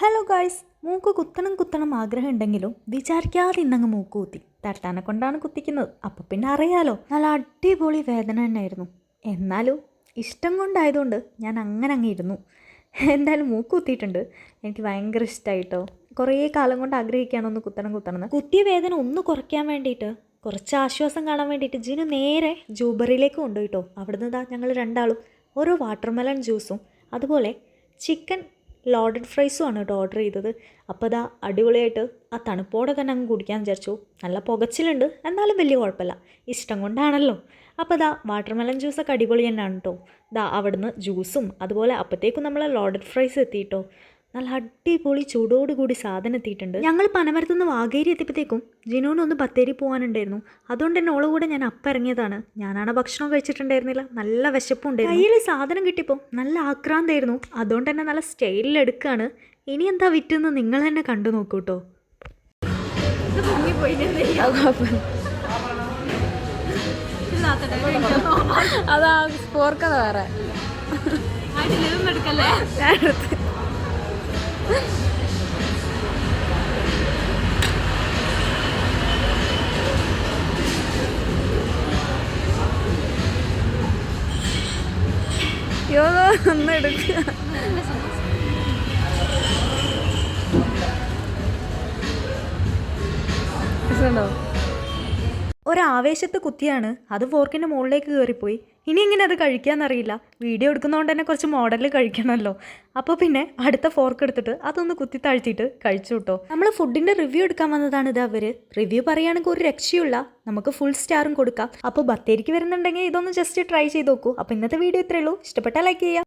Hello guys, മൂക്ക് കുത്തണം ആഗ്രഹമുണ്ടെങ്കിലും വിചാരിക്കാതെ ഇന്നങ്ങ് മൂക്ക് കുത്തി. തട്ടാനെ കൊണ്ടാണ് കുത്തിക്കുന്നത്. അപ്പം പിന്നെ അറിയാലോ, നല്ല അടിപൊളി വേദന തന്നെയായിരുന്നു. എന്നാലും ഇഷ്ടം കൊണ്ടായതുകൊണ്ട് ഞാൻ അങ്ങ് ഇരുന്നു. എന്തായാലും മൂക്ക് കുത്തിയിട്ടുണ്ട്. എനിക്ക് ഭയങ്കര ഇഷ്ടമായിട്ടോ. കുറേ കാലം കൊണ്ട് ആഗ്രഹിക്കുകയാണ് ഒന്ന് കുത്തണം. കുത്തിയ വേദന ഒന്ന് കുറയ്ക്കാൻ വേണ്ടിയിട്ട്, കുറച്ച് ആശ്വാസം കാണാൻ വേണ്ടിയിട്ട് ജിനു നേരെ ജൂബറിയിലേക്ക് കൊണ്ടുപോയിട്ടോ. അവിടുന്ന് ഞങ്ങൾ രണ്ടാളും ഓരോ വാട്ടർമെലൺ ജ്യൂസും അതുപോലെ ചിക്കൻ ലോഡഡ് ഫ്രൈസും ആണ് കേട്ടോ ഓർഡർ ചെയ്തത്. അപ്പോൾ അതാ അടിപൊളിയായിട്ട് ആ തണുപ്പോടെ തന്നെ അങ്ങ് കുടിക്കാൻ വിചാരിച്ചു. നല്ല പുകച്ചിലുണ്ട്, എന്നാലും വലിയ കുഴപ്പമില്ല, ഇഷ്ടം കൊണ്ടാണല്ലോ. അപ്പോൾ അതാ വാട്ടർമെലൺ ജ്യൂസൊക്കെ അടിപൊളി തന്നെയാണ് കേട്ടോ. അവിടുന്ന് ജ്യൂസും അതുപോലെ അപ്പോഴത്തേക്കും നമ്മൾ ലോഡഡ് ഫ്രൈസ് എത്തിയിട്ടോ. നല്ല അടിപൊളി ചൂടോടുകൂടി സാധനം എത്തിയിട്ടുണ്ട്. ഞങ്ങൾ പനമരത്തു നിന്ന് വാഗേരി എത്തിയപ്പോഴത്തേക്കും ജിനുവിനൊന്ന് ബത്തേരി പോകാനുണ്ടായിരുന്നു. അതുകൊണ്ട് തന്നെ ഓളെ കൂടെ ഞാൻ അപ്പം ഇറങ്ങിയതാണ്. ഞാനാണ് ഭക്ഷണം കഴിച്ചിട്ടുണ്ടായിരുന്നില്ല, നല്ല വിശപ്പുണ്ടായിരുന്നു. കയ്യിൽ സാധനം കിട്ടിയപ്പോൾ നല്ല ആക്രാന്തായിരുന്നു. അതുകൊണ്ട് തന്നെ നല്ല സ്റ്റൈലിൽ എടുക്കുകയാണ്. ഇനി എന്താ വിറ്റെന്ന് നിങ്ങൾ തന്നെ കണ്ടു നോക്കൂ കേട്ടോ. അതാ സ്പോർക്കത വേറെ ഒന്ന് എടുക്കുക. ഒരാവേശത്ത് കുത്തിയാണ്, അത് ഫോർക്കിൻ്റെ മുകളിലേക്ക് കയറിപ്പോയി. ഇനി എങ്ങനെ അത് കഴിക്കാമെന്നറിയില്ല. വീഡിയോ എടുക്കുന്നതുകൊണ്ട് തന്നെ കുറച്ച് മോഡലിൽ കഴിക്കണമല്ലോ. അപ്പോൾ പിന്നെ അടുത്ത ഫോർക്ക് എടുത്തിട്ട് അതൊന്ന് കുത്തി താഴ്ത്തിയിട്ട് കഴിച്ചു കേട്ടോ. നമ്മൾ ഫുഡിൻ്റെ റിവ്യൂ എടുക്കാൻ വന്നതാണ് ഇത്. അവർ റിവ്യൂ പറയുകയാണെങ്കിൽ ഒരു രക്ഷയുള്ള, നമുക്ക് ഫുൾ സ്റ്റാറും കൊടുക്കാം. അപ്പോൾ ബത്തേരിക്ക് വരുന്നുണ്ടെങ്കിൽ ഇതൊന്ന് ജസ്റ്റ് ട്രൈ ചെയ്ത് നോക്കൂ. അപ്പോൾ ഇന്നത്തെ വീഡിയോ ഇത്രയേ ഉള്ളൂ. ഇഷ്ടപ്പെട്ടാൽ ലൈക്ക് ചെയ്യുക.